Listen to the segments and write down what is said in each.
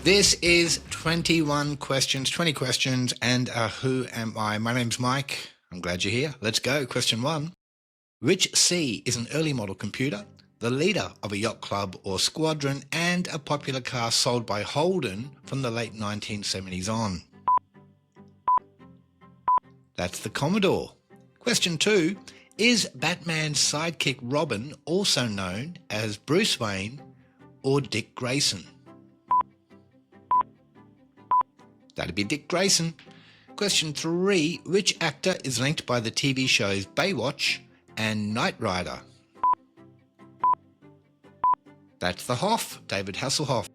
This is 21 questions, 20 questions, and a Who Am I? My name's Mike. I'm glad you're here. Let's go. Question 1. Which C is an early model computer, the leader of a yacht club or squadron, and a popular car sold by Holden from the late 1970s on? That's the Commodore. Question 2. Is Batman's sidekick Robin also known as Bruce Wayne or Dick Grayson? That'd be Dick Grayson. Question 3. Which actor is linked by the TV shows Baywatch and Knight Rider? That's the Hoff, David Hasselhoff.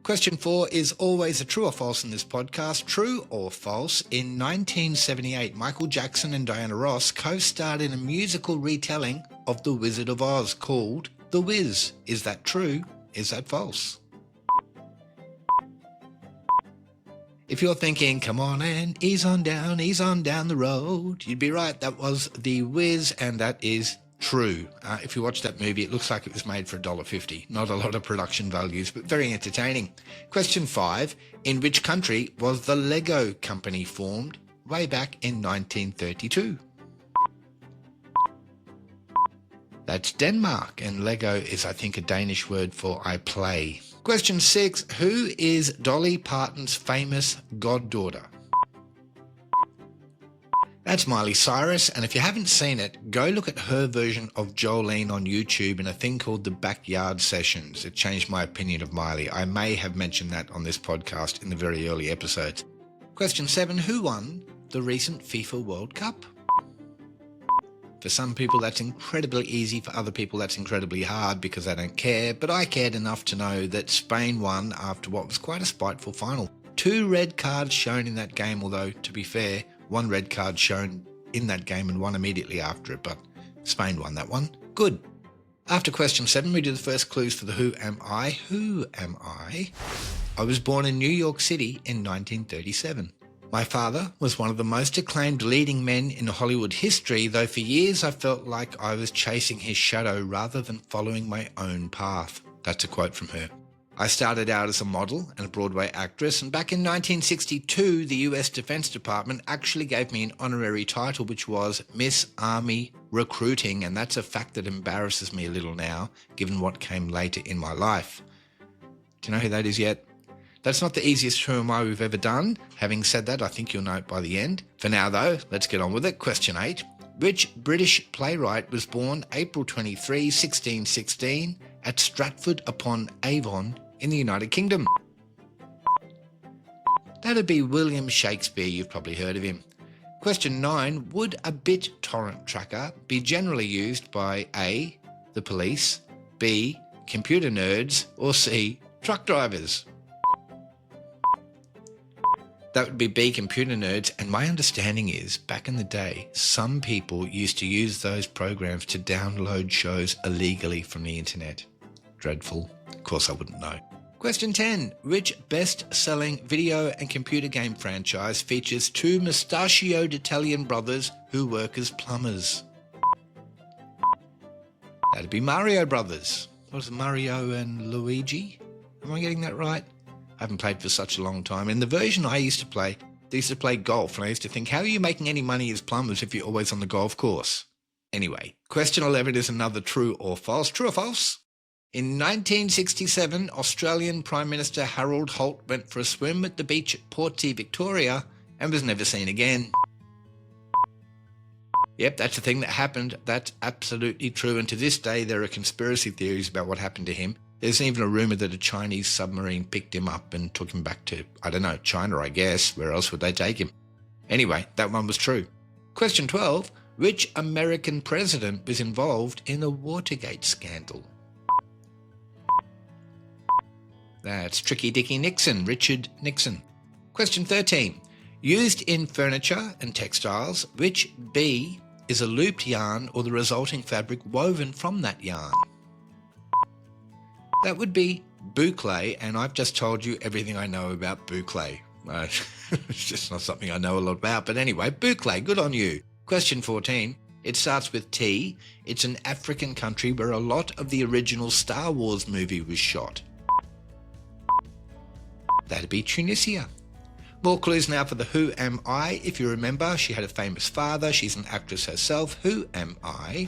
Question 4 is always a true or false in this podcast. True or false? In 1978, Michael Jackson and Diana Ross co-starred in a musical retelling of The Wizard of Oz called The Wiz. Is that true? Is that false? If you're thinking, come on and ease on down the road, you'd be right. That was The Wiz, and that is true. If you watch that movie, it looks like it was made for $1.50. Not a lot of production values, but very entertaining. Question 5. In which country was the Lego company formed way back in 1932? That's Denmark, and Lego is, I think, a Danish word for I play. Question 6. Who is Dolly Parton's famous goddaughter? That's Miley Cyrus, and if you haven't seen it, go look at her version of Jolene on YouTube in a thing called the Backyard Sessions. It changed my opinion of Miley. I may have mentioned that on this podcast in the very early episodes. Question 7. Who won the recent FIFA World Cup? For some people, that's incredibly easy. For other people, that's incredibly hard because they don't care. But I cared enough to know that Spain won after what was quite a spiteful final. 2 red cards shown in that game, although, to be fair, 1 red card shown in that game and 1 immediately after it. But Spain won that one. Good. After question 7, we do the first clues for the Who Am I? Who am I? I was born in New York City in 1937. My father was one of the most acclaimed leading men in Hollywood history, though for years I felt like I was chasing his shadow rather than following my own path. That's a quote from her. I started out as a model and a Broadway actress, and back in 1962, the US Defense Department actually gave me an honorary title, which was Miss Army Recruiting, and that's a fact that embarrasses me a little now, given what came later in my life. Do you know who that is yet? That's not the easiest Who Am I we've ever done. Having said that, I think you'll know it by the end. For now, though, let's get on with it. Question 8. Which British playwright was born April 23, 1616 at Stratford-upon-Avon in the United Kingdom? That'd be William Shakespeare. You've probably heard of him. Question 9. Would a BitTorrent tracker be generally used by A, the police, B, computer nerds, or C, truck drivers? That would be B, computer nerds, and my understanding is, back in the day, some people used to use those programs to download shows illegally from the internet. Dreadful. Of course I wouldn't know. Question 10. Which best-selling video and computer game franchise features 2 mustachioed Italian brothers who work as plumbers? That'd be Mario Brothers. What is it, Mario and Luigi? Am I getting that right? I haven't played for such a long time. In the version I used to play, they used to play golf, and I used to think, how are you making any money as plumbers if you're always on the golf course? Anyway, question 11 is another true or false. True or false? In 1967, Australian Prime Minister Harold Holt went for a swim at the beach at Portsea, Victoria, and was never seen again. Yep, that's the thing that happened. That's absolutely true, and to this day there are conspiracy theories about what happened to him. There's even a rumour that a Chinese submarine picked him up and took him back to, I don't know, China, I guess. Where else would they take him? Anyway, that one was true. Question 12. Which American president was involved in the Watergate scandal? That's Tricky Dicky Nixon, Richard Nixon. Question 13. Used in furniture and textiles, which B is a looped yarn or the resulting fabric woven from that yarn? That would be boucle, and I've just told you everything I know about boucle. It's just not something I know a lot about, but anyway, boucle, good on you. Question 14. It starts with T. It's an African country where a lot of the original Star Wars movie was shot. That'd be Tunisia. More clues now for the Who Am I? If you remember, she had a famous father. She's an actress herself. Who am I?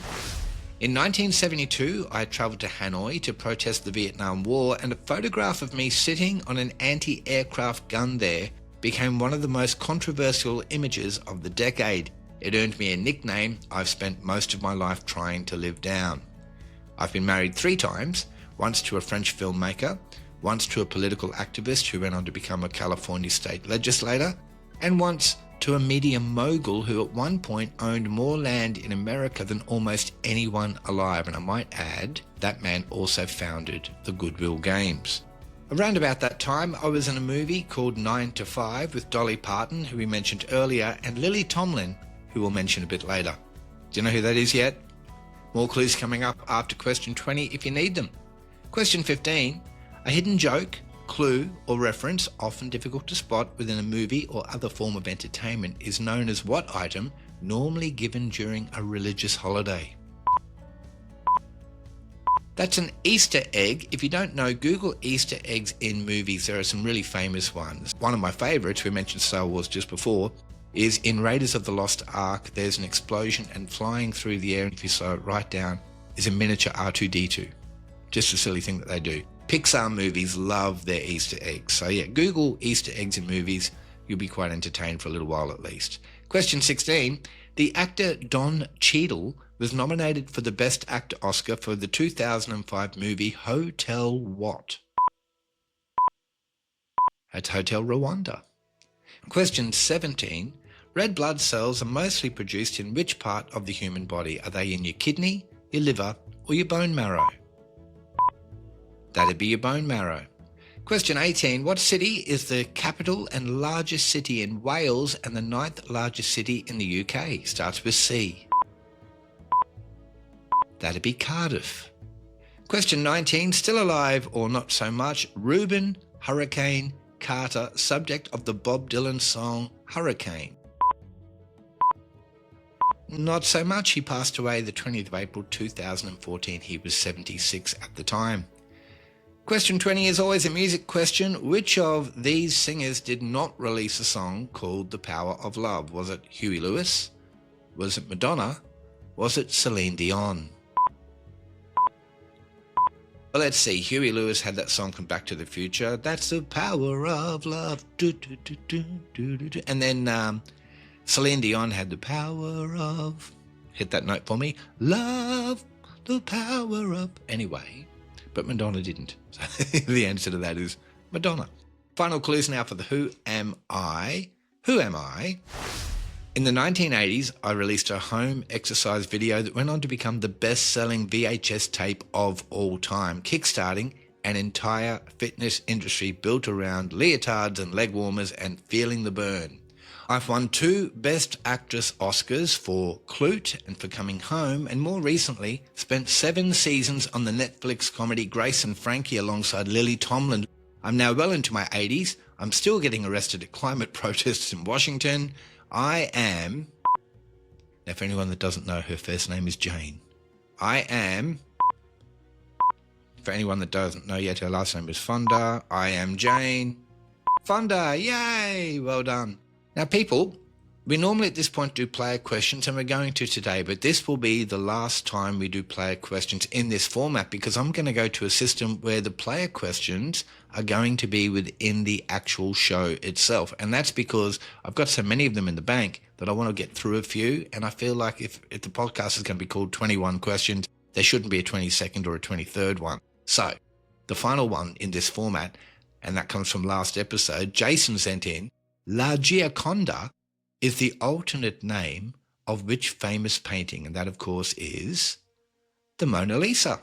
In 1972, I travelled to Hanoi to protest the Vietnam War, and a photograph of me sitting on an anti-aircraft gun there became one of the most controversial images of the decade. It earned me a nickname I've spent most of my life trying to live down. I've been married 3 times, once to a French filmmaker, once to a political activist who went on to become a California state legislator, and once to a media mogul who at one point owned more land in America than almost anyone alive. And I might add, that man also founded the Goodwill Games. Around about that time, I was in a movie called 9 to 5 with Dolly Parton, who we mentioned earlier, and Lily Tomlin, who we'll mention a bit later. Do you know who that is yet? More clues coming up after question 20 if you need them. Question 15. A hidden joke, clue or reference, often difficult to spot within a movie or other form of entertainment, is known as what item normally given during a religious holiday? That's an Easter egg. If you don't know, Google Easter eggs in movies. There are some really famous ones. One of my favourites, we mentioned Star Wars just before, is in Raiders of the Lost Ark. There's an explosion and flying through the air, and if you slow it right down, is a miniature R2-D2. Just a silly thing that they do. Pixar movies love their Easter eggs. So yeah, Google Easter eggs in movies. You'll be quite entertained for a little while at least. Question 16. The actor Don Cheadle was nominated for the Best Actor Oscar for the 2005 movie Hotel what? That's Hotel Rwanda. Question 17. Red blood cells are mostly produced in which part of the human body? Are they in your kidney, your liver, or your bone marrow? That'd be your bone marrow. Question 18. What city is the capital and largest city in Wales and the 9th largest city in the UK? Starts with C. That'd be Cardiff. Question 19. Still alive or not so much? Reuben Hurricane Carter, subject of the Bob Dylan song Hurricane. Not so much. He passed away the 20th of April 2014. He was 76 at the time. Question 20 is always a music question. Which of these singers did not release a song called The Power of Love? Was it Huey Lewis? Was it Madonna? Was it Celine Dion? Well, let's see. Huey Lewis had that song from Back to the Future. That's the power of love. Do, do, do, do, do, do, do. And then Celine Dion had the power of... Hit that note for me. Love, the power of... Anyway... But Madonna didn't. So the answer to that is Madonna. Final clues now for the Who Am I? Who am I? In the 1980s, I released a home exercise video that went on to become the best-selling VHS tape of all time, kickstarting an entire fitness industry built around leotards and leg warmers and feeling the burn. I've won 2 Best Actress Oscars for Clute and for Coming Home, and more recently spent 7 seasons on the Netflix comedy Grace and Frankie alongside Lily Tomlin. I'm now well into my 80s. I'm still getting arrested at climate protests in Washington. I am... Now, for anyone that doesn't know, her first name is Jane. I am... For anyone that doesn't know yet, her last name is Fonda. I am Jane Fonda. Yay! Well done. Now, people, we normally at this point do player questions, and we're going to today, but this will be the last time we do player questions in this format because I'm going to go to a system where the player questions are going to be within the actual show itself. And that's because I've got so many of them in the bank that I want to get through a few. And I feel like if the podcast is going to be called 21 questions, there shouldn't be a 22nd or a 23rd one. So the final one in this format, and that comes from last episode, Jason sent in, La Gioconda is the alternate name of which famous painting? And that, of course, is the Mona Lisa.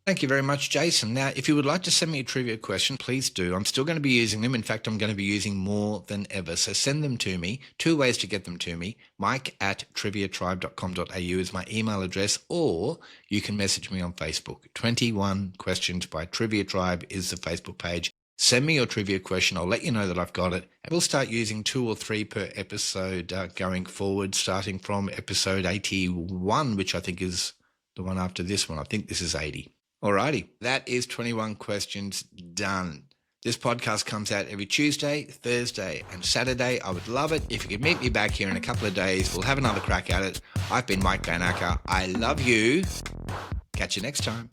Thank you very much, Jason. Now, if you would like to send me a trivia question, please do. I'm still going to be using them. In fact, I'm going to be using more than ever. So send them to me. 2 ways to get them to me. mike@triviatribe.com.au is my email address, or you can message me on Facebook. 21 Questions by Trivia Tribe is the Facebook page. Send me your trivia question. I'll let you know that I've got it. And we'll start using 2 or 3 per episode going forward, starting from episode 81, which I think is the one after this one. I think this is 80. Alrighty, that is 21 questions done. This podcast comes out every Tuesday, Thursday, and Saturday. I would love it if you could meet me back here in a couple of days. We'll have another crack at it. I've been Mike van Acker. I love you. Catch you next time.